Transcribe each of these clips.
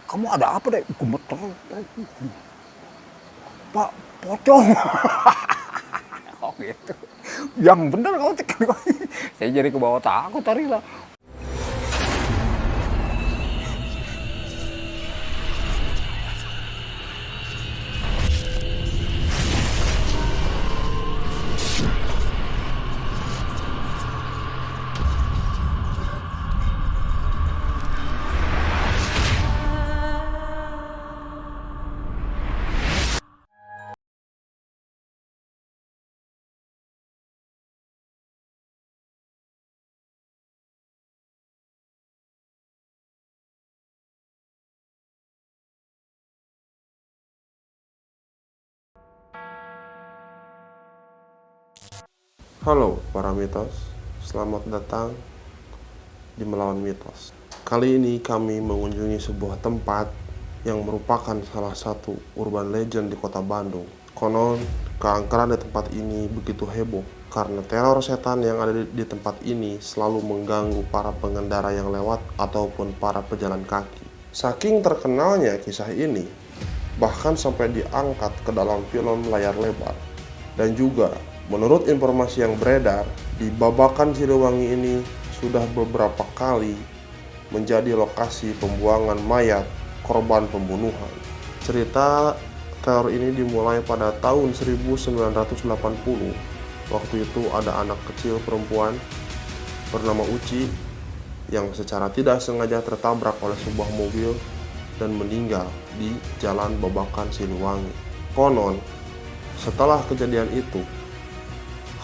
kamu ada apa deh? Gemeter. Pak, pocong. Oh gitu. Yang bener kamu tekan. Saya jadi ke bawah takut tadi lah. Halo para mitos, selamat datang di Melawan Mitos. Kali ini kami mengunjungi sebuah tempat yang merupakan salah satu urban legend di kota Bandung. Konon, keangkeran di tempat ini begitu heboh karena teror setan yang ada di tempat ini selalu mengganggu para pengendara yang lewat ataupun para pejalan kaki. Saking terkenalnya kisah ini, bahkan sampai diangkat ke dalam film layar lebar. Dan juga menurut informasi yang beredar, di Babakan Siliwangi ini sudah beberapa kali menjadi lokasi pembuangan mayat korban pembunuhan. Cerita teror ini dimulai pada tahun 1980. Waktu itu ada anak kecil perempuan bernama Uci yang secara tidak sengaja tertabrak oleh sebuah mobil dan meninggal di Jalan Babakan Siliwangi. Konon, setelah kejadian itu,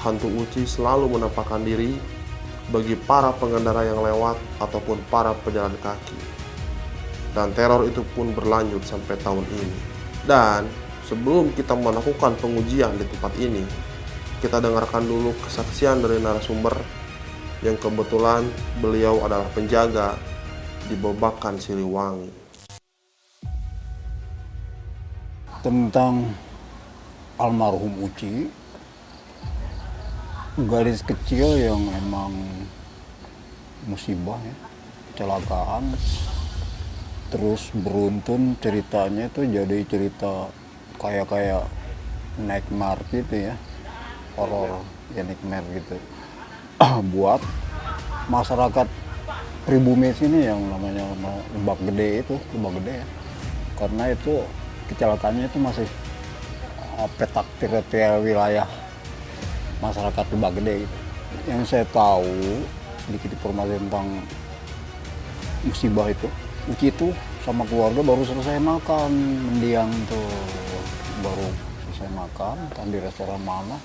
hantu Uci selalu menampakkan diri bagi para pengendara yang lewat ataupun para pejalan kaki. Dan teror itu pun berlanjut sampai tahun ini. Dan sebelum kita melakukan pengujian di tempat ini, kita dengarkan dulu kesaksian dari narasumber yang kebetulan beliau adalah penjaga di Babakan Siliwangi. Tentang almarhum Uci, gadis kecil yang emang musibah ya, kecelakaan, terus beruntun ceritanya itu jadi cerita kayak nightmare gitu ya, horor ya, nightmare gitu. Buat masyarakat pribumi sini yang namanya Lebak Gede ya, karena itu kecelakaannya itu masih petak teritorial wilayah masyarakat Lebak Gede gitu. Yang saya tahu sedikit informasi tentang musibah itu, Uci itu sama keluarga baru selesai makan mendiang tuh, baru selesai makan entah di restoran mana,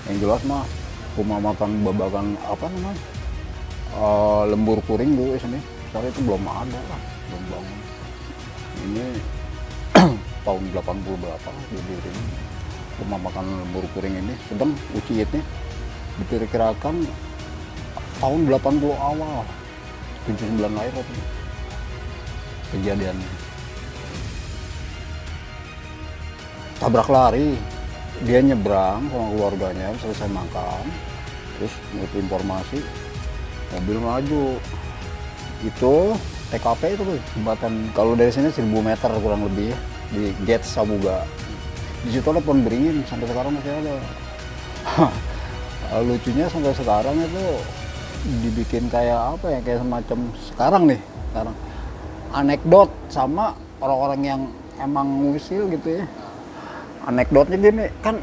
yang jelas mah rumah makan Babakan apa namanya, Lembur Kuring dulu sini, soalnya itu belum ada lah, belum bangun. Ini tahun 80 berapa didirikan rumah makan Lembur Kuring ini. Sedang Uci ini diperkirakan tahun 80 awal, 79 lahir waktu kejadiannya. Tabrak lari, dia nyebrang sama keluarganya selesai makan, terus menurut informasi mobil maju. Itu TKP itu jembatan, kalau dari sini 1000 meter kurang lebih ya, di Gate Sabuga. Di situ ada pohon beringin, sampai sekarang masih ada. Lucunya sampai sekarang itu dibikin kayak apa ya, kayak semacam sekarang anekdot sama orang-orang yang emang ngusil gitu ya. Anekdotnya gini kan,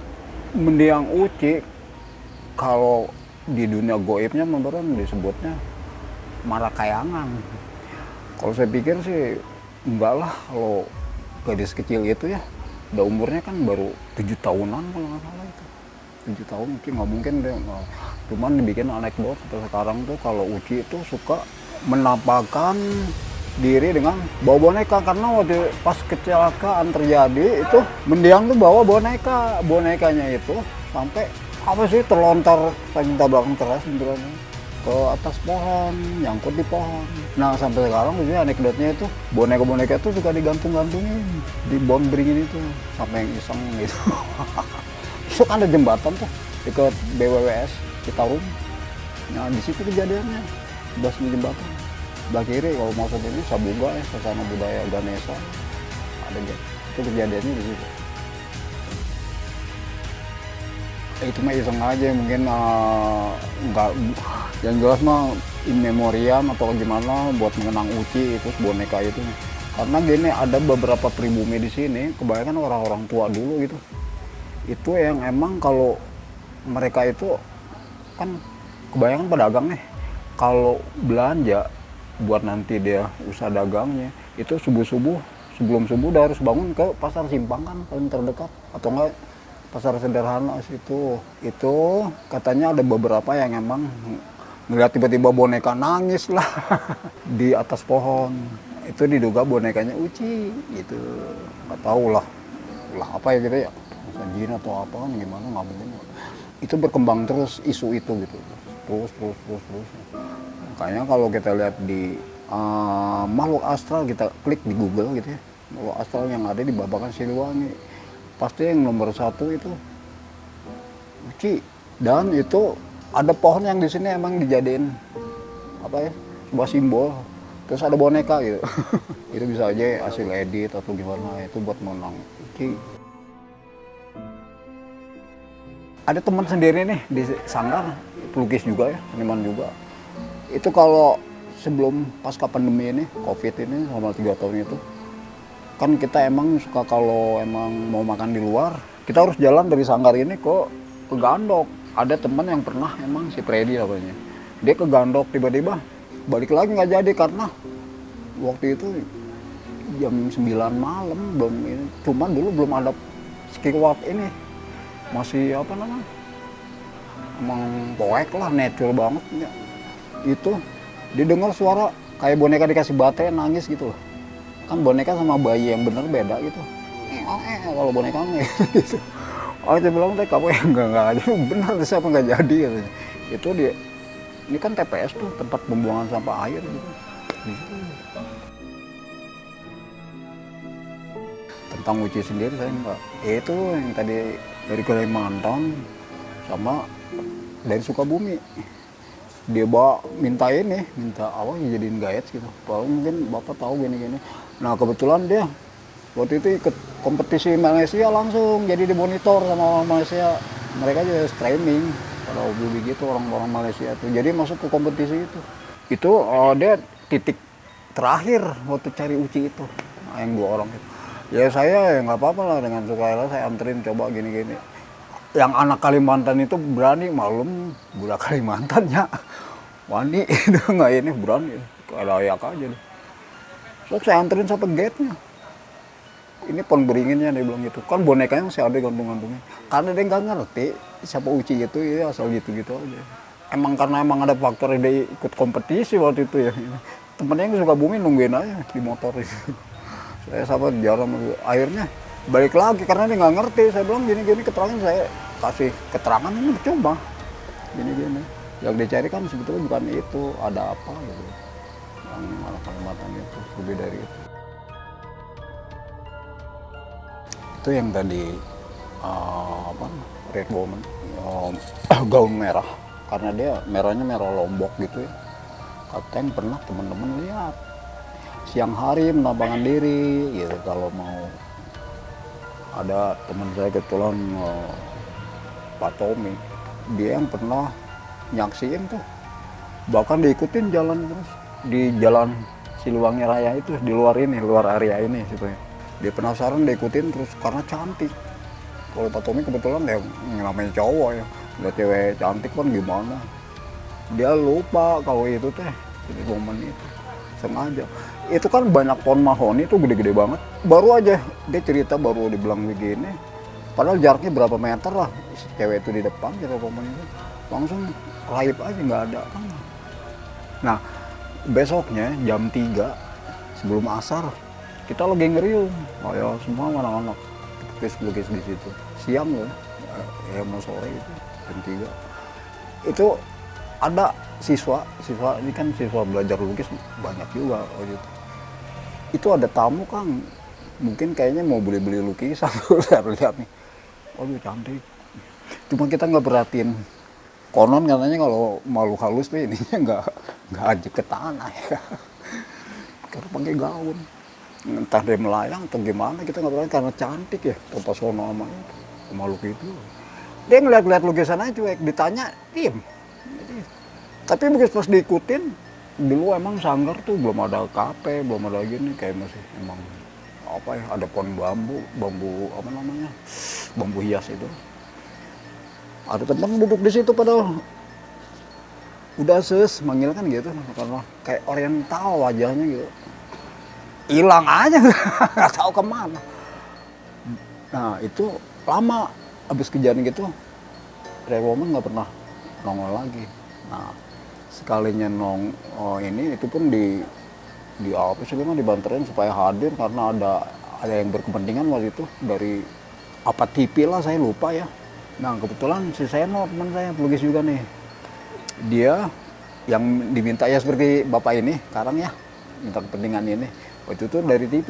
mendiang Uci kalau di dunia goibnya beneran disebutnya marakayangan. Kalau saya pikir sih enggak lah, kalau gadis kecil itu ya, udah umurnya kan baru 7 tahunan kalau nggak salah itu. 7 tahun mungkin, nggak mungkin deh. Cuman dibikin anekdot sampai sekarang tuh kalau Uci itu suka menampakkan diri dengan bawa boneka, karena waktu pas kecelakaan terjadi itu mendiang tuh bawa bonekanya itu sampai apa sih, terlontar saking tabrakan keras beneran ke atas pohon, nyangkut di pohon. Nah sampai sekarang maksudnya anekdotnya itu boneka-boneka itu suka digantung-gantungin di pohon beringin itu, sampai yang iseng gitu. Terus kan ada jembatan tuh dekat BWWS Citarum. Nah di situ kejadiannya, basmi jembatan. sebelah kiri kalau masuk ini Sabuga ya, Sasana Budaya Ganesha ada gitu. Itu kejadiannya di situ. Itu mah iseng aja mungkin nggak yang jelas mah in memoriam atau gimana buat mengenang Uci itu boneka itu. Karena gini ada beberapa pribumi di sini kebanyakan orang-orang tua dulu gitu. Itu yang emang kalau mereka itu kan kebanyakan pedagang nih. Kalau belanja buat nanti dia usaha dagangnya itu subuh-subuh sebelum subuh udah harus bangun ke pasar Simpang kan paling terdekat atau enggak pasar sederhana situ. Itu katanya ada beberapa yang emang ngeliat tiba-tiba boneka nangis lah di atas pohon. Itu diduga bonekanya Uci gitu. Nggak tahu lah apa ya gitu ya. Masa jin atau apa kan gimana nggak mungkin. Itu berkembang terus isu itu gitu. Terus. Makanya kalau kita lihat di makhluk astral kita klik di Google gitu ya. Makhluk astral yang ada di Babakan Siliwangi. Pasti yang nomor 1 itu Uci. Dan itu ada pohon yang di sini emang dijadiin apa ya sebuah simbol. Terus ada boneka gitu. Itu bisa aja hasil edit atau gimana itu buat menang Uci. Ada teman sendiri nih di Sanggar, pelukis juga ya, seniman juga. Itu kalau sebelum pasca pandemi ini, COVID ini selama 3 tahun itu, kan kita emang suka kalau emang mau makan di luar, kita harus jalan dari Sanggar ini ke Gandok. Ada teman yang pernah emang si Freddy namanya. Dia ke Gandok tiba-tiba balik lagi nggak jadi karena waktu itu jam 9 malam belum ini. Cuman dulu belum ada skiwalk ini. Masih apa namanya? Emang poek lah, natural banget ya. Itu didengar suara kayak boneka dikasih baterai nangis gitu loh. Kan boneka sama bayi yang bener beda gitu. Kalau boneka gitu. Oh dia bilang teh kamu yang enggak aja bener siapa nggak jadi katanya. Itu dia ini kan TPS tuh tempat pembuangan sampah air gitu. Gitu. Tentang Uci sendiri saya enggak. Itu yang tadi dari Kalimantan sama dari Sukabumi. Dia minta apa jadiin guides gitu. Paling mungkin Bapak tahu gini-gini. Nah kebetulan dia waktu itu ikut kompetisi Malaysia langsung jadi dimonitor sama orang Malaysia. Mereka juga streaming pada hobi begitu orang-orang Malaysia itu. Jadi masuk ke kompetisi itu. Itu dia titik terakhir waktu cari Uci itu. Nah, yang 2 orang itu. Ya saya ya nggak apa-apa lah dengan sukarela saya anterin coba gini-gini. Yang anak Kalimantan itu berani malum budak Kalimantannya wani itu nggak ini berani layak aja deh. So saya anterin sampai gate-nya. Ini pohon beringinnya dia bilang gitu. Kan bonekanya masih ada gantung-gantungnya. Karena dia nggak ngerti siapa Uci itu ya asal gitu-gitu aja. Emang karena emang ada faktor dia ikut kompetisi waktu itu ya. Temennya yang suka bumi nungguin aja di motor itu. Saya sahabat jarang akhirnya balik lagi karena dia nggak ngerti. Saya bilang gini-gini keterangan saya kasih keterangan ini coba gini-gini. Yang dicari kan sebetulnya bukan itu, ada apa gitu. Yang anak Kalimantan itu lebih dari itu. Itu yang tadi Red Woman gaun merah karena dia merahnya merah Lombok gitu ya. Katanya pernah teman-teman lihat siang hari menampakkan diri gitu kalau mau ada teman saya kebetulan Pak Tommy dia yang pernah nyaksiin tuh bahkan diikutin jalan terus di jalan Siliwangi Raya itu di luar area ini gitu ya. Dia penasaran diikutin terus karena cantik. Kalau Pak Tommy kebetulan ya namanya cowok ya udah cewek cantik kan gimana dia lupa kalau itu teh jadi momen itu sengaja. Itu kan banyak pohon mahoni itu gede-gede banget. Baru aja dia cerita baru dibilang begini. Padahal jaraknya berapa meter lah. Si cewek itu di depan jarak pohon itu. Langsung raib aja nggak ada kan. Nah besoknya jam 3 sebelum asar kita lagi ngeriung. Oh ya semua anak-anak lukis di situ. Siang loh. Ya mau sore itu jam 3. Itu ada siswa ini kan siswa belajar lukis banyak juga waktu itu. Itu ada tamu Kang, mungkin kayaknya mau beli lukisan, lihat nih, waduh cantik. Cuma kita nggak perhatiin, konon katanya kalau malu halus tuh ininya nggak ajak ke tanah ya. karena pakai gaun. Entah dia melayang atau gimana, kita nggak berani karena cantik ya, terpesona sama itu, makhluk itu. Dia ngeliat-ngeliat lukisan aja cuek, ditanya diem. Tapi begitu pas diikutin, dulu emang Sanggar tuh belum ada kafe, belum ada gini, kayak masih emang apa ya, ada pohon bambu apa namanya, bambu hias itu. Ada teman duduk di situ padahal udah manggil kan gitu, karena kayak oriental wajahnya gitu. Hilang aja, nggak tahu kemana. Nah itu lama, habis kejadian gitu, Red Woman nggak pernah nongol lagi. Nah sekalinya ini itu pun di apa sih, dibanterin supaya hadir karena ada yang berkepentingan waktu itu dari apa TV lah, saya lupa ya. Nah kebetulan si Seno teman saya pelukis juga nih, dia yang diminta ya seperti bapak ini sekarang ya, minta kepentingan ini. Waktu itu dari TV,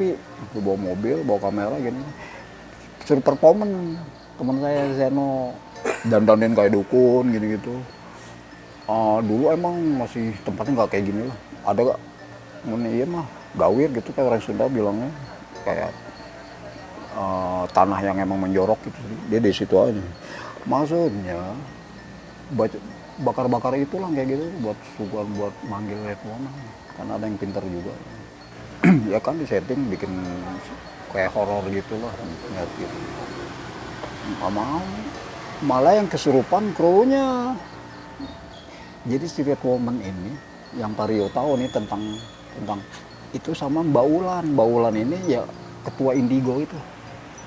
bawa mobil, bawa kamera gini, suruh performan teman saya Seno, dandanin kayak dukun gitu-gitu. Dulu emang masih tempatnya nggak kayak gini lah, ada gak? Iya mah gawir gitu kayak orang Sunda bilangnya, kayak tanah yang emang menjorok gitu, dia di situ aja. Maksudnya bakar-bakar itulah kayak gitu buat suguhan, buat manggil Red Woman, karena ada yang pintar juga. Ya kan di setting bikin kayak horor gitulah, ngeliat gitu. Nggak mau, malah yang kesurupan krunya. Jadi si Red Woman ini yang Pak Rio tahu nih tentang itu sama Mbak Ulan. Mbak Ulan ini ya ketua Indigo itu.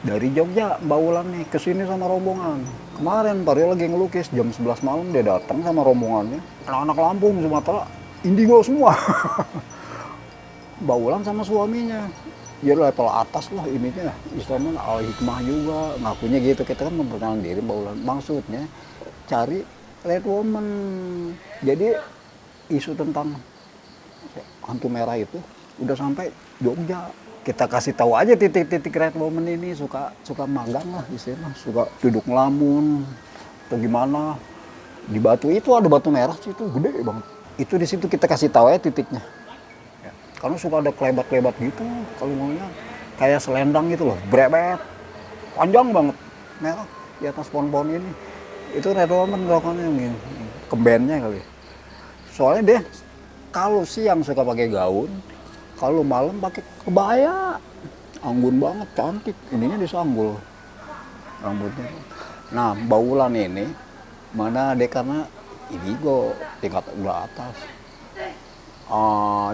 Dari Jogja Mbak Ulan nih kesini sama rombongan. Kemarin Pak Rio lagi ngelukis jam 11 malam, dia datang sama rombongannya. Anak-anak Lampung, Sumatera, Indigo semua. Mbak Ulan sama suaminya. Ya level atas lah ininya. Istilahnya Al-Hikmah juga. Ngakunya gitu. Kita kan memperkenalkan diri Mbak Ulan. Maksudnya cari Red Woman. Jadi isu tentang hantu merah itu udah sampai Jogja. Kita kasih tahu aja titik-titik Red Woman ini suka magang lah istilahnya, suka duduk ngelamun atau gimana. Di batu itu ada batu merah sih, itu gede banget. Itu di situ kita kasih tahu ya titiknya. Ya. Karena suka ada kelebat-kelebat gitu, kalau ngomongnya kayak selendang gitu loh, brebet, panjang banget, merah di atas pohon-pohon ini. Itu Red Woman rokoknya yang kembennya kali. Soalnya dia kalau siang suka pakai gaun, kalau malam pakai kebaya, anggun banget, cantik. Ininya disanggul rambutnya. Nah, Mbak Ulan ini mana dia karena Indigo tingkat udah atas.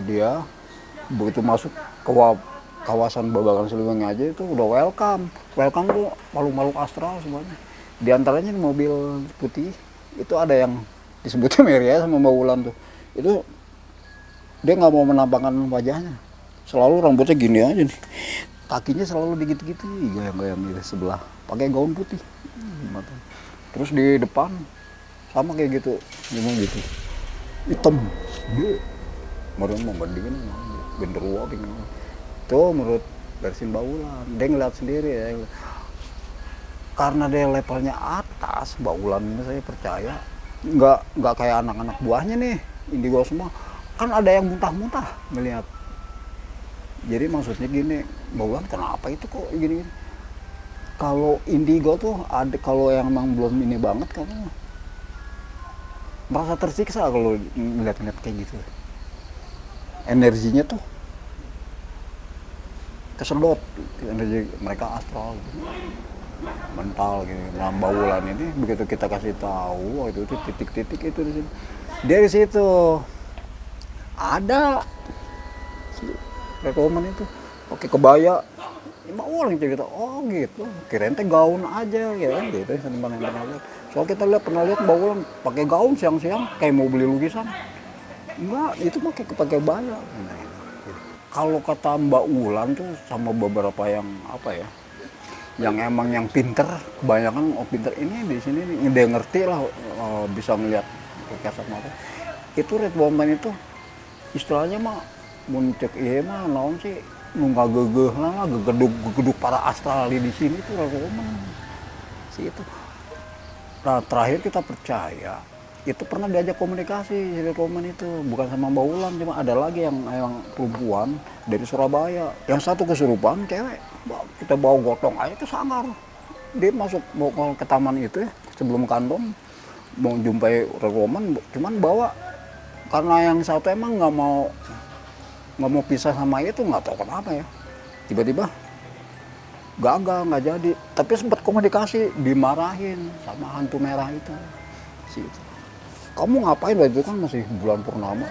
Dia begitu masuk ke kawasan Babakan Siliwangi aja itu udah welcome tuh makhluk-makhluk astral semuanya. Di antaranya mobil putih itu ada yang disebutnya Meria sama Mbak Ulan tuh. Itu dia nggak mau menampakkan wajahnya, selalu rambutnya gini aja nih, kakinya selalu digigit-gigit, goyang-goyang di sebelah, pakai gaun putih. Terus di depan sama kayak gitu, memang gitu, hitam, baru mau bandingin, genderuwo gini. Tuh menurut versi Mbak Ulan, dia ngeliat sendiri ya. Karena dia levelnya atas, Mbak Ulan ini saya percaya nggak kayak anak-anak buahnya nih, Indigo semua. Kan ada yang muntah-muntah melihat. Jadi maksudnya gini, Mbak Ulan kenapa itu kok gini? Kalau Indigo tuh ada, kalau yang emang belum ini banget katanya merasa tersiksa kalau ngeliat-ngeliat kayak gitu. Energinya tuh kesedot, energi mereka astral gitu, mental gitu. Nah, Mbak Ulan ini begitu kita kasih tahu waktu itu titik-titik itu di situ. Dia di situ ada Red Woman itu pakai kebaya. Mbak Ulan cerita, oh gitu, kirain teh gaun aja ya kan gitu. Soal kita pernah lihat Mbak Ulan pakai gaun siang-siang kayak mau beli lukisan. Enggak, itu pakai kebaya. Nah, gitu. Kalau kata Mbak Ulan tuh sama beberapa yang apa ya, yang emang yang pinter, kebanyakan pinter ini di sini nih, dia ngerti lah, bisa ngeliat kasat mata. Itu Red Woman itu istilahnya mah muncul iya mah naon sih nunggu gegeh lah, gegeduk para astral di sini tuh Red Woman sih itu. Nah terakhir kita percaya itu pernah diajak komunikasi si Roman itu, bukan sama Mbak Ulan, cuma ada lagi yang perempuan dari Surabaya, yang satu kesurupan cewek, kita bawa gotong aja ke Sanggar, dia masuk mau ke taman itu ya, sebelum kandong mau jumpai Roman, cuman bawa, karena yang satu emang nggak mau pisah sama itu, nggak tahu kenapa ya, tiba-tiba gagal, nggak jadi. Tapi sempat komunikasi, dimarahin sama hantu merah itu. Kamu ngapain waktu itu, kan masih bulan purnama.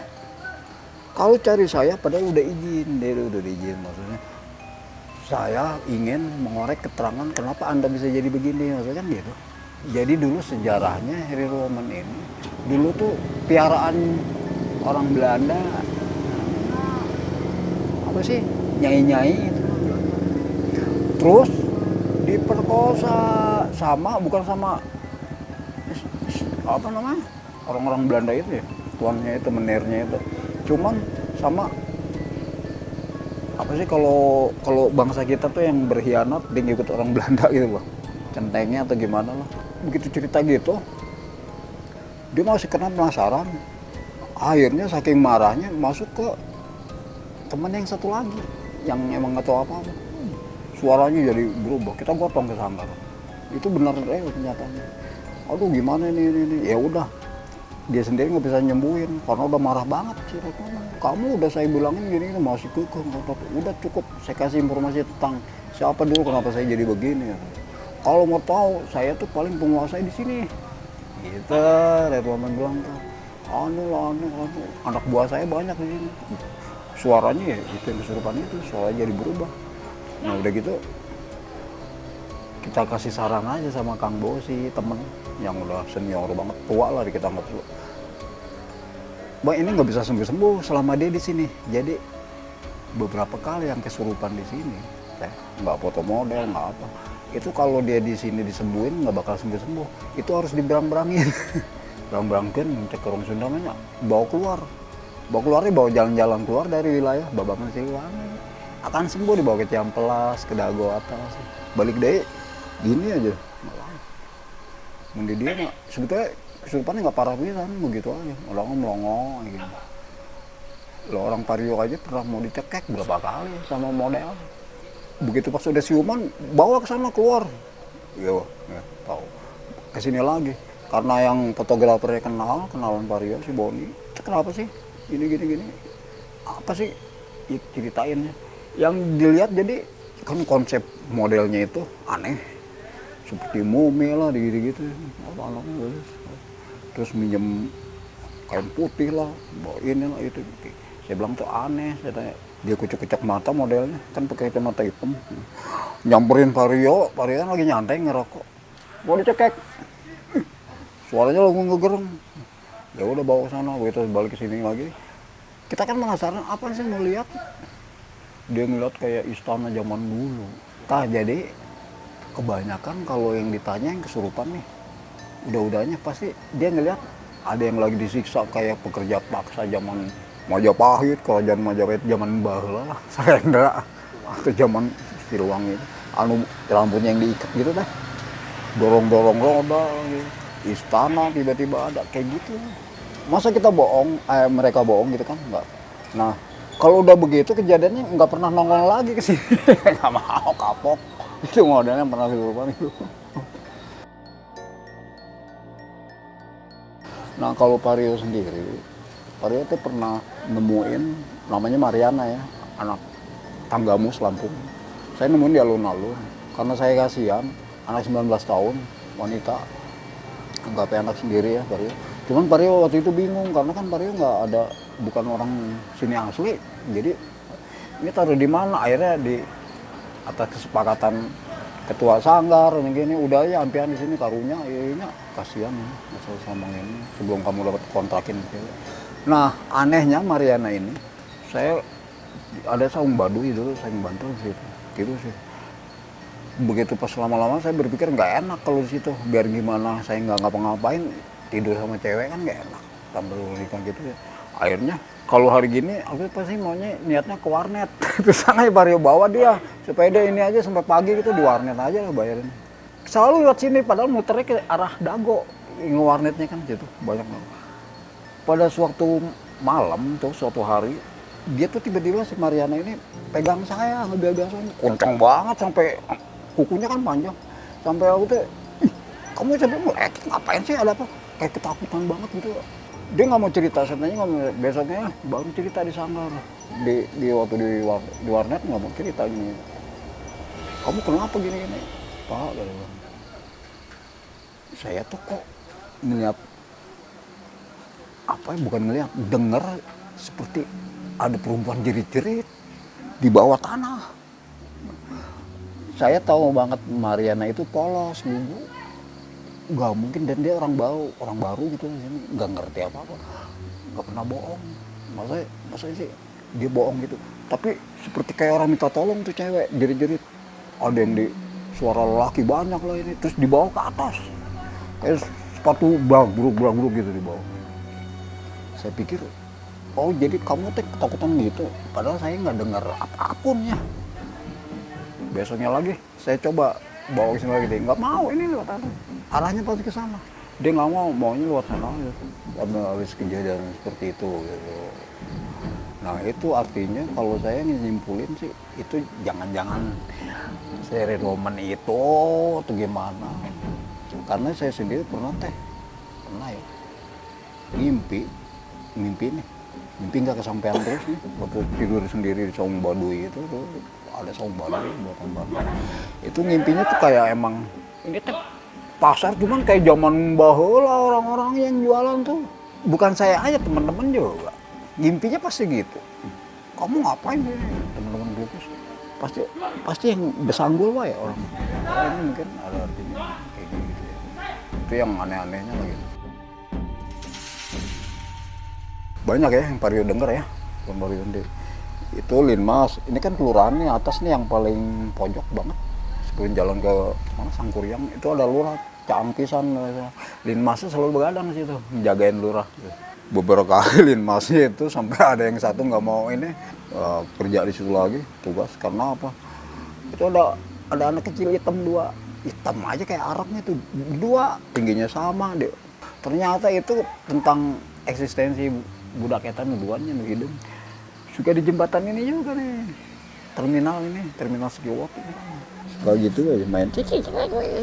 Kalau cari saya padahal udah izin, dia udah izin, maksudnya saya ingin mengorek keterangan kenapa Anda bisa jadi begini, maksudnya kan gitu. Jadi dulu sejarahnya Harry Roman ini dulu tuh piaraan orang Belanda, apa sih, nyai-nyai itu. Terus diperkosa bukan sama apa namanya, orang-orang Belanda itu ya, tuannya itu, menernya itu, cuman sama apa sih, kalau bangsa kita tuh yang berkhianat dia ngikut orang Belanda gitu loh, centengnya atau gimana lah. Begitu cerita gitu dia masih kena penasaran, akhirnya saking marahnya masuk ke temen yang satu lagi yang emang nggak tahu apa-apa. Suaranya jadi berubah, kita gotong ke Sanggar. Itu benar kenyataannya. Aduh gimana ini. Ya udah, dia sendiri nggak bisa nyembuhin karena udah marah banget sih. Kamu udah saya bilangin gini masih kekeh. Udah cukup, saya kasih informasi tentang siapa dulu, kenapa saya jadi begini. Kalau mau tahu, saya tuh paling penguasa di sini. Gitu, Roman bilang tuh. Anu, anak buah saya banyak di sini. Suaranya ya itu yang kesurupan itu, suaranya jadi berubah. Nah udah gitu kita kasih saran aja sama Kang Bosi, temen yang udah senior banget, tua lah, kita anggap tua. Bang, ini nggak bisa sembuh selama dia di sini. Jadi beberapa kali yang kesurupan di sini, nggak foto model, nggak apa. Itu kalau dia di sini disembuhin nggak bakal sembuh. Itu harus diberang-berangin, berang-berangin, cek ke orang Sunda namanya, bawa keluarnya bawa jalan-jalan keluar dari wilayah Babakan Siliwangi. Akan sembuh, dibawa ke Ciamplas, ke Dago atas, balik deh gini aja. Mending dia mah sebetulnya kesurupannya nggak parah pisan, begitu aja, orang melongo gitu. Lo orang Pario aja pernah mau dicekek berapa kali sama model. Begitu pas udah siuman, bawa ke sana keluar. Iya, tahu. Kesini lagi, karena yang fotografernya kenalan Pario si Boni. Kenapa sih? Gini. Apa sih? Ceritainnya. Yang dilihat jadi kan konsep modelnya itu aneh, seperti mumi lah gitu, terus minjem kain putih lah, bawa ini lah itu. Saya bilang tuh aneh, saya tanya, dia kucek-kucek mata modelnya, kan pakai kacamata hitam, nyamperin Vario kan lagi nyantai ngerokok, mau dicekek, suaranya langsung ngegereng. Ya udah bawa ke sana, begitu balik ke sini lagi, kita kan penasaran apa sih ngeliat. Dia ngeliat kayak istana zaman dulu. Jadi kebanyakan kalau yang ditanya yang kesurupan nih, udah-udahnya pasti dia ngeliat ada yang lagi disiksa kayak pekerja paksa zaman Majapahit, kerajaan Majapahit zaman baheula lah, Salendra, atau zaman Siliwangi itu. Anu rambutnya yang diikat gitu dah, dorong-dorong roda, gitu. Istana tiba-tiba ada kayak gitu. Masa kita bohong, mereka bohong gitu kan? Enggak. Nah, kalau udah begitu kejadiannya nggak pernah nongol lagi ke sini. Nggak mau, kapok. Itu modelnya pernah kesurupan itu. Nah kalau Vario sendiri, Vario itu pernah nemuin namanya Mariana ya, anak Tanggamus Lampung. Saya nemuin di alun-alun karena saya kasihan, anak 19 tahun, wanita, anggapnya anak sendiri ya Vario. Cuman Vario waktu itu bingung karena kan Vario nggak ada, bukan orang sini asli, jadi ini taruh di mana. Akhirnya di atas kesepakatan ketua Sanggar ini gini, udah ya ampian di sini taruhnya, ya kasihan ya, asal sama ini sebelum kamu dapat kontrakin. Nah anehnya Mariana ini, saya ada saung Baduy dulu, saya bantu gitu sih. Begitu pas lama-lama saya berpikir nggak enak kalau di situ, biar gimana saya nggak ngapa-ngapain, tidur sama cewek kan nggak enak, tambah nikah gitu ya. Akhirnya kalau hari gini aku pasti maunya niatnya ke warnet. Terus sana Vario bawa dia supaya dia ini aja sampai pagi gitu di warnet aja lah bayarin. Selalu lewat sini padahal muternya ke arah Dago. warnetnya kan situ banyak banget. Pada suatu malam tuh suatu hari dia tuh tiba-tiba si Mariana ini pegang saya biasanya kencang banget sampai kukunya kan panjang sampai aku tuh, "Ih, kamu coba melek ngapain sih, ada apa?" Kayak ketakutan banget gitu. Dia nggak mau cerita, sebenarnya nggak mau, besoknya baru cerita di sanggar di waktu di warnet nggak mau cerita gini, "Kamu kenapa gini-gini?" "Pak," dia bilang, "saya tuh kok melihat apa ya, bukan melihat, dengar seperti ada perempuan jerit-jerit di bawah tanah." Saya tahu banget Mariana itu polos, lugu, nggak mungkin, dan dia orang baru gitu di sini, nggak ngerti apa-apa, nggak pernah bohong. Masa sih dia bohong gitu? Tapi seperti kayak orang minta tolong tuh cewek, jerit-jerit. Ada yang di suara lelaki banyak lah ini, terus dibawa ke atas, kayak sepatu blagruk gitu dibawa. Saya pikir, oh jadi kamu tuh ketakutan gitu, padahal saya nggak dengar apapun ya. Besoknya lagi saya coba bawa ke sini lagi, dia nggak mau, ini lewat sana, arahnya pasti ke sana. Dia nggak mau, maunya lewat sana aja. Karena habis kejadian seperti itu gitu. Nah itu artinya kalau saya nyimpulin sih, itu jangan-jangan seri roman itu atau gimana. Karena saya sendiri pernah ya mimpi nggak kesampaian terus nih, waktu tidur sendiri di Saung Baduy itu tuh, ada Saung Baduy buatan Bandung. Itu ngimpinya tuh kayak emang ini tuh pasar, cuman kayak zaman baheula orang-orang yang jualan tuh, bukan saya aja, teman-teman juga ngimpinya pasti gitu. "Kamu ngapain sih?" Teman-teman pelukis pasti yang besanggul ya orang. Ini mungkin ada artinya kayak gitu ya. Itu yang aneh-anehnya lagi. Banyak ya yang Vario denger ya, Vario itu Linmas. Ini kan kelurahannya atas nih yang paling pojok banget. Sebelum jalan ke mana Sangkuriang itu ada lurah, Caangpisan. Linmasnya selalu begadang di situ, menjagain lurah. Beberapa kali Linmasnya itu sampai ada yang satu nggak mau ini kerja di situ lagi, tugas karena apa? Itu ada anak kecil hitam aja kayak araknya tuh, dua tingginya sama deh. Ternyata itu tentang eksistensi budak etan duanya nu hidung. Suka di jembatan ini juga nih. Terminal Sekiwot ini. Kalau gitu aja main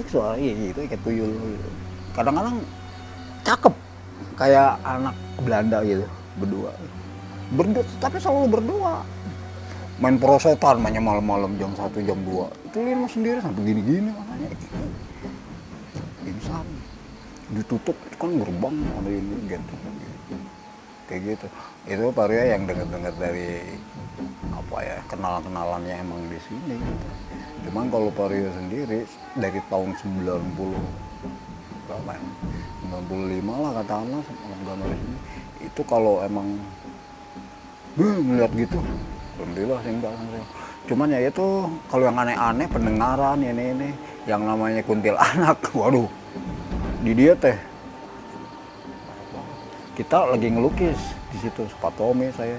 suara gitu kayak tuyul gitu. Kadang-kadang cakep kayak anak Belanda gitu, berdua, tapi selalu berdua. Main perosotan, mainnya malam-malam jam 1, jam 2. Itu Linmas sendiri sampai gini-gini makanya. Insan. Ditutup itu kan gerbang ada ini gitu. Kayak gitu. Itu Vario yang dengar-dengar dari apa ya, kenalan-kenalannya emang di sini gitu. Cuman kalau Vario sendiri dari tahun 90 berapa ya? 95 lah katakanlah gambar di sini. Itu kalau emang ngeliat gitu, alhamdulillah sih enggak sama saya. Cuman ya itu kalau yang aneh-aneh pendengaran ini yang namanya kuntilanak, waduh. Di dia teh kita lagi ngelukis di situ, Sepatomi saya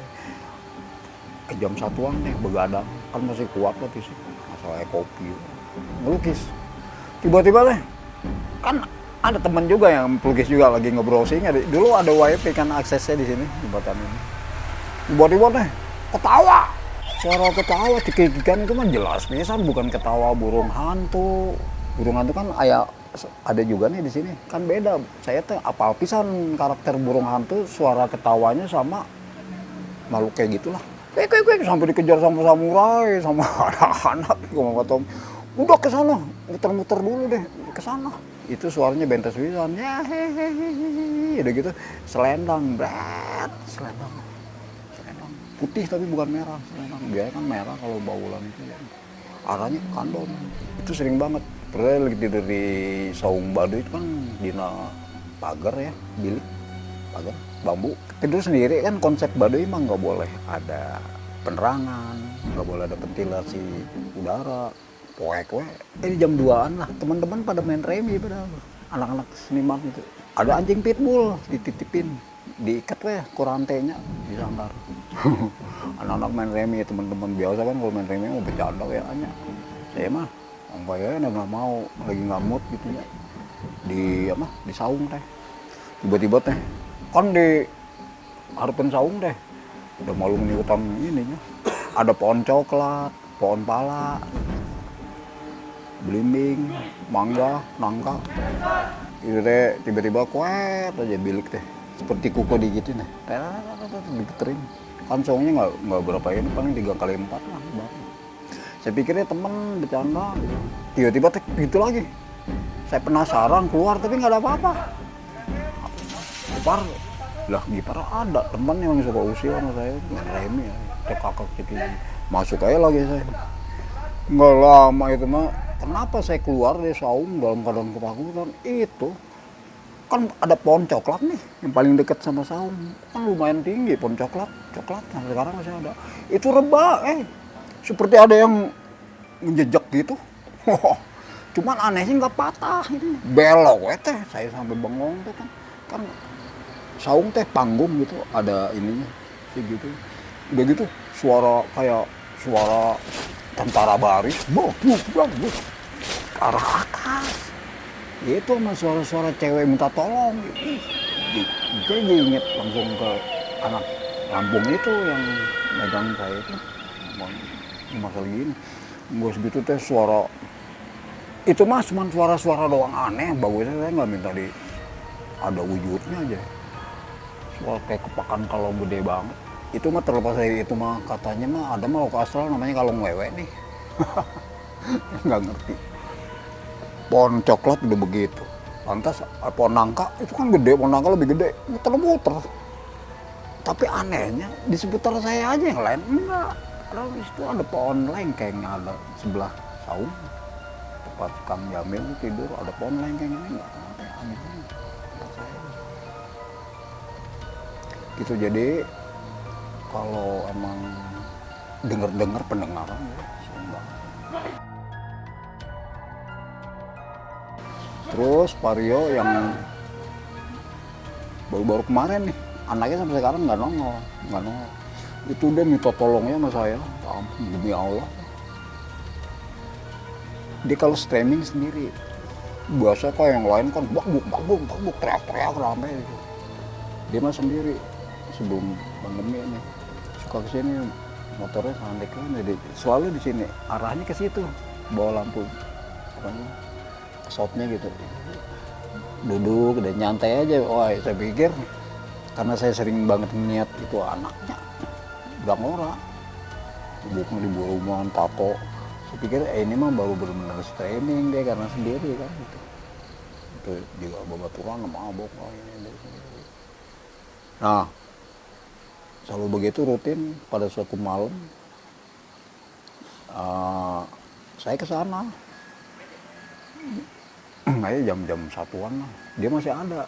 jam 1-an nih begadang, kan masih kuat lah di situ, masalahnya kopi ngelukis. Tiba-tiba deh kan ada teman juga yang pelukis juga lagi nge-browsing, dulu ada wifi kan aksesnya di sini jembatan ini. Tiba-tiba deh ketawa, suara ketawa cekikikan itu mah jelas pisan, bukan ketawa burung hantu. Burung hantu kan ada juga nih di sini, kan beda. Saya tuh apal pisan karakter burung hantu, suara ketawanya sama makhluk kayak gitulah. Kayak sampai dikejar sama samurai, sama anak-anak. Gua kata, udah ke sana, muter-muter dulu deh ke sana. Itu suaranya bentes pisan. Ya hehehe, udah gitu selendang, selendang. Putih tapi bukan merah, selendang. Biasanya kan merah kalau baulan itu ya. Arahnya ke kandong. Itu sering banget. Pernah lagi tidur di Saung Baduy itu kan dina pagar ya, bilik pagar bambu. Tidur sendiri kan, konsep Baduy emang nggak boleh ada penerangan, nggak boleh ada ventilasi udara. Poek-poek. Ini jam 2-an lah, teman-teman pada main remi padahal. Anak-anak seniman itu. Ada anjing pitbull dititipin, diikat ke rantainya di sangkar. Anak-anak main remi, teman-teman biasa kan kalau main remi mau bercanda kayaknya. Saya mah ya nggak mau, lagi nggak mood gitu ya. di apa di saung teh. Tiba-tiba teh kan di harapan saung teh udah malu nih hutan ininya, ada pohon coklat, pohon pala, belimbing, mangga, nangka. Itu teh tiba-tiba kuat aja bilik teh, seperti kuku digitin teh, diputerin. Kan saungnya nggak berapa ini, paling 3 kali 4 lah. Saya pikirnya temen bercanda, gitu. Tiba-tiba teh gitu lagi. Saya penasaran keluar tapi nggak ada apa-apa. Gipar, lah Gipar ada teman yang suka usil sama saya, remi ya, cek kakak cek ini. Masuk aja lagi saya. Nggak lama itu mah, kenapa saya keluar dari saung dalam keadaan ketakutan? Itu kan ada pohon coklat nih yang paling dekat sama saung, kan lumayan tinggi pohon coklat, nah sekarang masih ada. Itu rebah, seperti ada yang menjejak gitu. Cuman anehnya nggak patah, ini belok teh, saya sampai bengong tuh kan saung teh panggung gitu, ada ininya sih gitu. Udah gitu suara kayak suara tentara baris, ke arah atas. Itu sama suara-suara cewek minta tolong gitu. Jadi inget langsung ke anak Lampung itu yang megang saya itu. Masalah gini, gue segitu teh suara itu mah cuma suara-suara doang aneh, bagusnya saya nggak minta di ada wujudnya aja. Suara kayak kepakan kalau gede banget. Itu mah terlepas dari itu mah katanya mah ada mah lokal astral namanya kalong wewe nih. Nggak ngerti. Pohon coklat udah begitu. Lantas pohon nangka itu kan gede, pohon nangka lebih gede, muter-muter. Tapi anehnya di seputar saya aja yang lain enggak. Kalau di situ ada pohon lengkeng ada sebelah saung. Tempat Kang Jamil tidur ada pohon lengkeng ini enggak ada aneh. Gitu, jadi kalau emang dengar pendengaran ya sumbang. Terus Vario yang baru-baru kemarin nih, anaknya sampai sekarang nggak nongol. Itu dia minta tolongnya sama saya, demi Allah. Dia kalau streaming sendiri, biasa kok yang lain kan bakbuk, teriak-teriak rame gitu. Dia mah sendiri. Sebelum pandemi ini suka kesini motornya santai kan, jadi selalu di sini arahnya ke situ, bawa lampu shotnya gitu, duduk dan nyantai aja. Wah, saya pikir karena saya sering banget ngeliat itu anaknya udah ngora bukan di bawah rumah tato, saya pikir ini mah baru benar-benar streaming dia karena sendiri kan gitu. Itu juga babaturan mabok ini. Nah, selalu begitu rutin pada suatu malam saya ke sana. Kayak jam-jam 1-an lah. Dia masih ada.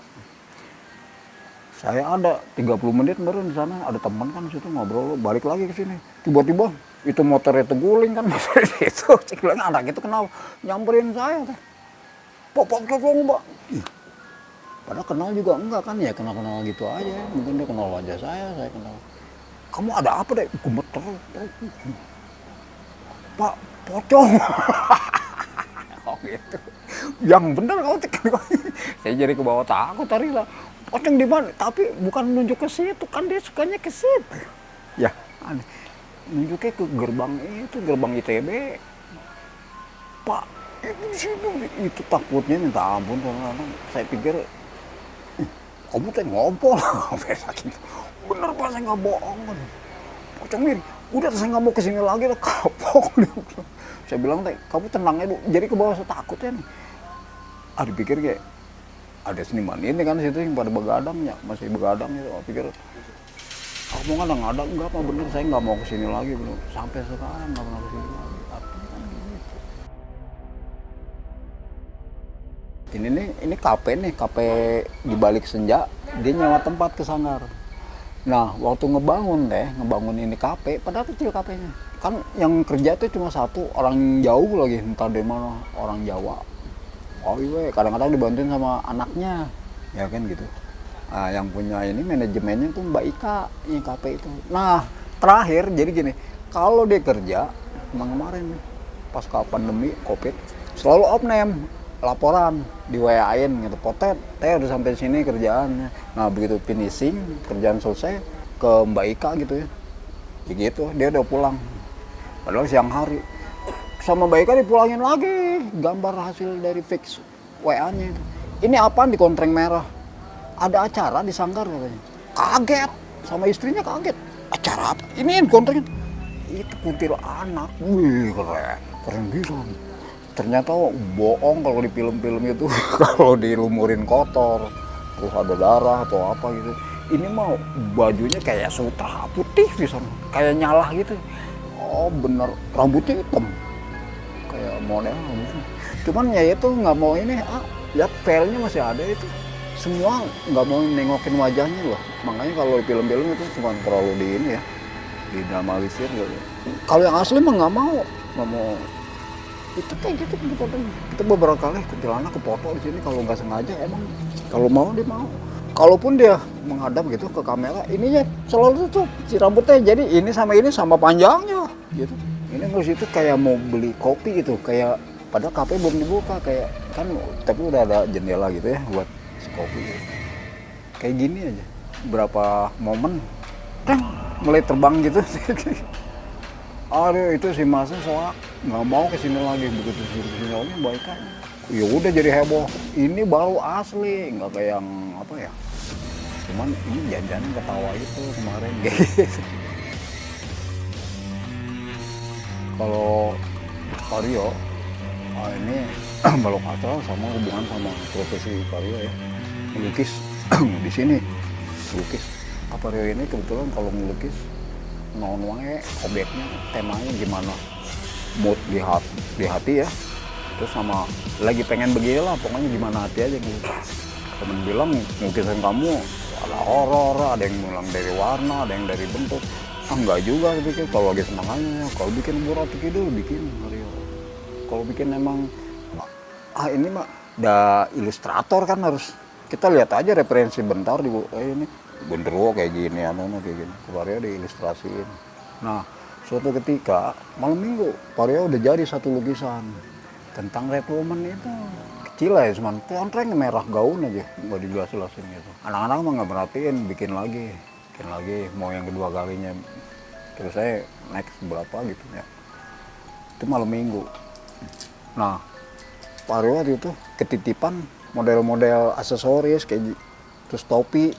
Saya ada 30 menit baru di sana, ada teman kan di situ ngobrol, balik lagi ke sini. Tiba-tiba itu motornya terguling kan motor itu. Saya bilang anak itu kenal nyamperin saya teh. Pak, Mbak. Padahal kenal juga enggak kan, ya kenal-kenal gitu aja. Mungkin dia kenal wajah saya kenal. Kamu ada apa deh? Gemeter. Pak, pocong. Oh gitu. Yang bener kamu tekan. Saya jadi ke bawah takut tadi lah. Pocong di mana? Tapi bukan nunjuk ke situ, kan dia sukanya ke situ. Ya, aneh. Nunjuknya ke gerbang itu, gerbang ITB. Pak, itu di situ. Itu takutnya minta ampun kadang-kadang. Saya pikir kamu teh ngompol, bener Pak, saya nggak bohong. Pocong ini, udah saya nggak mau kesini lagi, kapok. Saya bilang teh, kamu tenangnya dulu. Jadi ke bawah saya takutnya nih. Dipikir kayak ada seniman ini kan situ yang pada begadang ya, masih begadang gitu. Pikir kamu kan nggak ada, enggak apa bener saya nggak mau kesini lagi belum. Sampai sekarang nggak pernah kesini lagi. Ini kafe di balik senja, dia nyewa tempat ke Sanggar. Nah, waktu ngebangun ini kafe, padahal kecil kafenya. Kan yang kerja tuh cuma satu, orang jauh lagi, entah dari mana, orang Jawa. Oh iya, kadang-kadang dibantuin sama anaknya, ya kan gitu. Nah, yang punya ini manajemennya tuh Mbak Ika, yang kafe itu. Nah, terakhir jadi gini, kalau dia kerja, kemarin pas pandemi, COVID, selalu off name. laporan di WA-in gitu, Potet, teh udah sampai sini kerjaannya. Nah begitu finishing, kerjaan selesai ke Mbak Ika gitu ya, begitu dia udah pulang. Padahal siang hari sama Mbak Ika dipulangin lagi gambar hasil dari fix WA-nya itu. Ini apaan di kontreng merah? Ada acara di Sanggar katanya. Kaget sama istrinya kaget. Acara apa? Ini kontreng. Itu kuntil anak. Wih keren bisa. Ternyata bohong kalau di film-film itu kalau dilumurin kotor terus ada darah atau apa gitu. Ini mau bajunya kayak sutra putih di sana, kayak nyala gitu. Oh bener, rambutnya hitam kayak model gitu. Cuman ya itu nggak mau ini, lihat filenya masih ada itu. Semua nggak mau nengokin wajahnya loh. Makanya kalau di film-film itu cuma terlalu di ini ya, didramatisir gitu. Kalau yang asli mah nggak mau. Itu kayak gitu kita beberapa kali kuntilanak ke foto di sini kalau nggak sengaja emang kalau mau dia mau. Kalaupun dia menghadap gitu ke kamera, ininya selalu tuh si rambutnya jadi ini sama panjangnya gitu. Ini terus itu kayak mau beli kopi gitu, kayak padahal kafe belum dibuka kayak kan, tapi udah ada jendela gitu ya buat si kopi. Gitu. Kayak gini aja. Berapa momen, mulai terbang gitu. Aduh itu si masnya soal nggak mau kesini lagi, begitu sini lagi baik aja. Ya udah jadi heboh. Ini baru asli, nggak kayak yang apa ya. Cuman ini jajanan ketawa itu kemarin gitu. Kalau Vario, ini balok atal sama hubungan sama profesi Vario ya. Melukis di sini, melukis. Vario ini kebetulan kalau melukis non-wae objeknya temanya gimana, mood di hati ya, terus sama lagi pengen begini lah pokoknya gimana hati aja gitu. Temen bilang lukisan kamu ada horor, ada yang mulai dari warna, ada yang dari bentuk. Enggak juga gitu, kalau lagi semangatnya, kalau bikin murah dulu bikin Mario. Kalau bikin emang ini mah udah ilustrator kan harus kita lihat aja referensi bentar di ini genderuwo kayak gini, kayak gini. Vario diilustrasiin. Nah, suatu ketika malam minggu Vario udah jadi satu lukisan tentang Red Woman itu. Kecil lah ya, cuman kontreng merah gaun aja, nggak dijelas-jelasin gitu. Anak-anak mah nggak perhatiin, bikin lagi, mau yang kedua kalinya. Terus saya next berapa gitu ya. Itu malam minggu. Nah, Vario waktu itu ketitipan model-model aksesoris kayak terus topi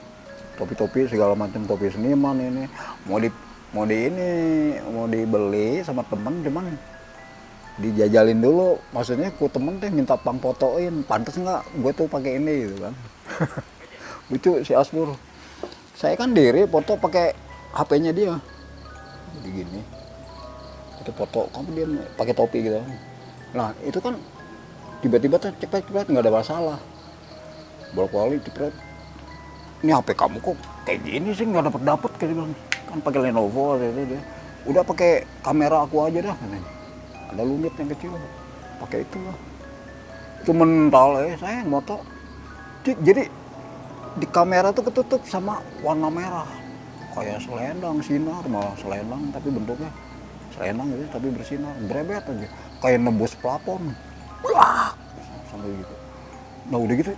segala macam, topi seniman ini mau dibeli sama temen, cuman dijajalin dulu, maksudnya ku temen teh minta pang fotoin, pantas nggak gue tuh pakai ini gitu kan. Lucu si Asmur, saya kan diri foto pakai HP-nya dia, jadi gini itu foto kamu dia pakai topi gitu. Nah itu kan tiba-tiba cepet nggak ada masalah, berapa kali cepet, ini HP kamu kok kayak gini sih nggak dapet kayak bilang, kan pakai Lenovo gitu dia. Udah pakai kamera aku aja dah katanya. Ada lumit yang kecil, pakai itu lah. Itu mental saya moto. Jadi di kamera tuh ketutup sama warna merah, kayak selendang sinar, malah selendang tapi bentuknya selendang gitu tapi bersinar, berebet aja, kayak nebus plafon. Wah, sampai gitu. Nah udah gitu,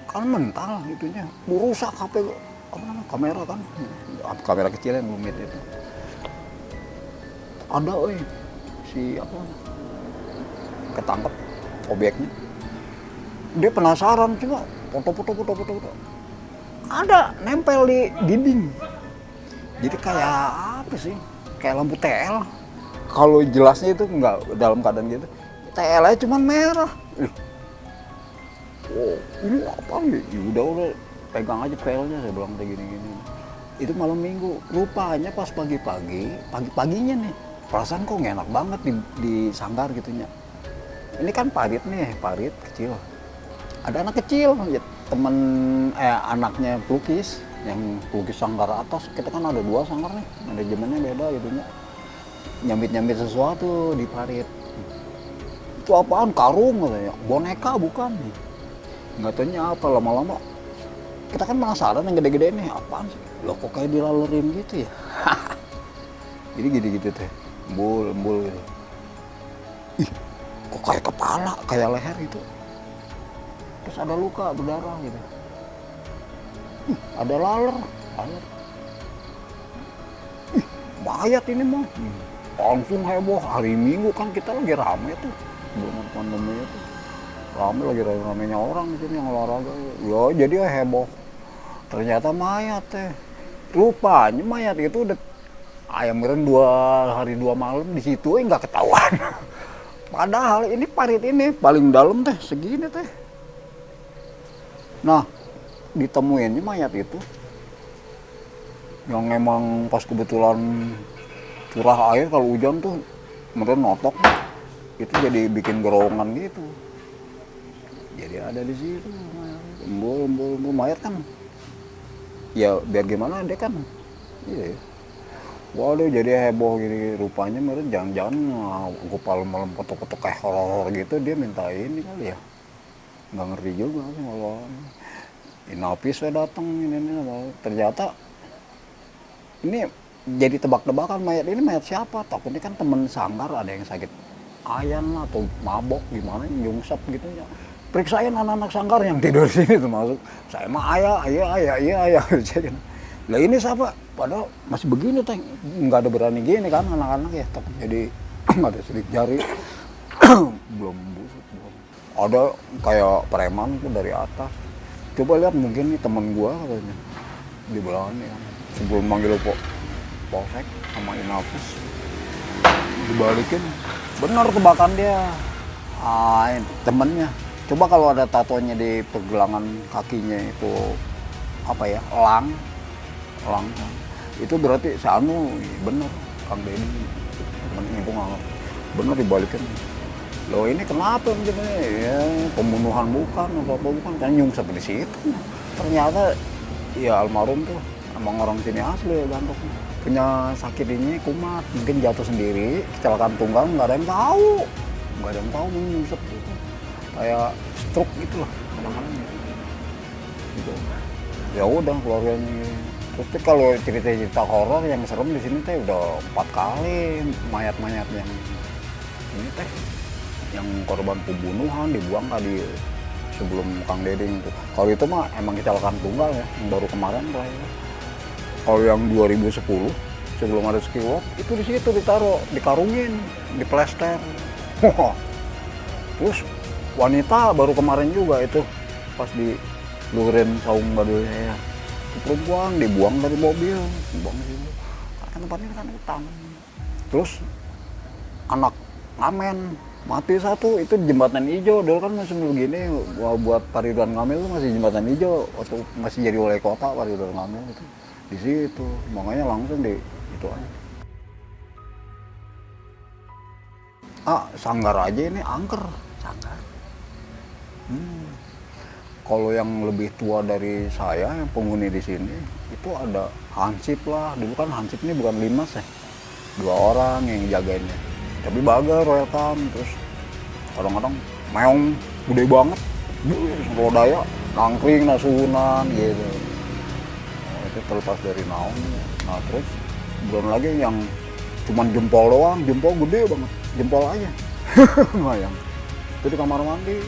kan mental itunya, rusak HP kamera kan, kamera kecil yang lumit itu. Ada si apa ketangkep objeknya, dia penasaran coba foto ada nempel di dinding, jadi kayak apa sih, kayak lampu TL. Kalau jelasnya itu nggak dalam keadaan gitu, TL nya cuma merah. Oh ini apa nih, udah pegang aja filenya, saya bilang kayak gini. Itu malam minggu, rupanya pas pagi-paginya nih, perasaan kok nggak enak banget di Sanggar gitunya. Ini kan parit kecil. Ada anak kecil, ya, anaknya pelukis, yang pelukis Sanggar atas. Kita kan ada 2 Sanggar nih, manajemennya beda gitunya. Nyambit sesuatu di parit. Itu apaan? Karung katanya, boneka bukan. Nggak taunya apa, lama-lama kita kan penasaran yang gede-gede nih, apaan sih? Loh kok kayak dilalerin gitu ya? Jadi gitu teh. Embul gitu. Ih, kok kayak kepala, kayak leher gitu. terus ada luka berdarah gitu. Ada laler. Mayat ini mah. Langsung heboh. Hari Minggu kan kita lagi rame tuh, sebelum pandemi itu rame, lagi rame-ramenya orang di sini yang olahraga. Ya jadi heboh. Ternyata mayat teh. Rupanya mayat itu udah ayam meren 2 hari 2 malam di situ nggak ketahuan. Padahal ini parit ini paling dalam teh segini teh. Nah, ditemuinnya mayat itu yang emang pas kebetulan curah air kalau hujan tuh meren notok itu jadi bikin gerongan gitu. Jadi ada di situ embul mayat kan. Ya biar gimana dia kan. Iya. Waduh jadi heboh gini, rupanya meren jangan-jangan gopal malam kotok-kotok kayak horor gitu, dia minta ini kali ya. Nggak ngerti juga sih kalau inapis saya datang ini ternyata ini jadi tebak-tebakan mayat ini mayat siapa, takutnya kan temen sanggar ada yang sakit ayan lah atau mabok gimana nyungsep gitu ya. Periksain anak-anak sanggar yang tidur di sini termasuk saya mah ayah jadi lah ini siapa, padahal masih begini teh, nggak ada berani gini kan anak-anak ya, takut jadi ada sidik jari. belum busuk belum ada kayak preman tuh dari atas. Coba lihat, mungkin nih teman gua katanya di belakang ya, sebelum manggil polsek sama inafis dibalikin benar tebakan dia. Temennya coba kalau ada tatonya di pergelangan kakinya itu apa ya, elang itu berarti Sanu bener Kang Deddy temen itu nggak bener dibalikin. Loh ini kenapa sebenarnya ya, pembunuhan bukan apa bukan kan nyungsep di situ. Ternyata ya almarhum tuh emang orang sini asli ya, Gantok punya sakit ini kumat, mungkin jatuh sendiri kecelakaan tunggal, nggak ada yang tahu nyungsep gitu. Kayak stroke gitulah kadang-kadang gitu. Ya udah keluarganya. Terus kalau cerita-cerita horor yang serem di sini teh udah 4 kali mayat-mayat yang ini teh yang korban pembunuhan dibuang tadi sebelum Kang Deddy itu. Kalau itu mah emang kecelakaan tunggal ya, yang baru kemarin terakhir. Kalau yang 2010 sebelum ada skiwalk itu di situ ditaruh, dikarungin, diplester. Terus wanita baru kemarin juga itu pas dilurin saung badunya ya. Perempuan dibuang dari mobil, dibuang di situ. Karena tempatnya kan hutan. Terus anak ngamen mati satu itu jembatan hijau. Dulu kan masih begini buat Pak Ridwan Kamil itu masih jembatan hijau waktu masih jadi wali kota Pak Ridwan Kamil itu di situ. Makanya langsung di itu aja. Sanggar aja ini angker sanggar. Kalau yang lebih tua dari saya yang penghuni di sini itu ada hansip lah. Dulu kan hansip ini bukan limas ya, 2 orang yang jagainnya. Tapi baga welcome, terus kadang-kadang meong gede banget, kalau daya nangkring nasuhunan gitu. Itu terlepas dari naon. Nah terus belum lagi yang cuman jempol doang, jempol gede banget, jempol aja. Lumayan. Itu di kamar mandi.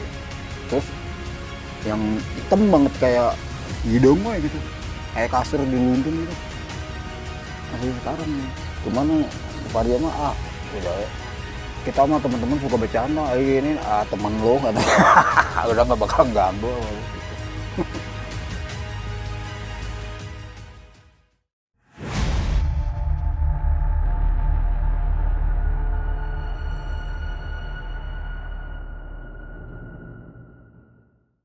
Terus yang hitam banget kayak hidung gitu, kayak kasur diluntun gitu. Masih sekarang nih. Cuman Pak dia mah udah kita mah teman-teman suka bercanda, ini temen lo kata. Udah nggak bakal ganggu gitu.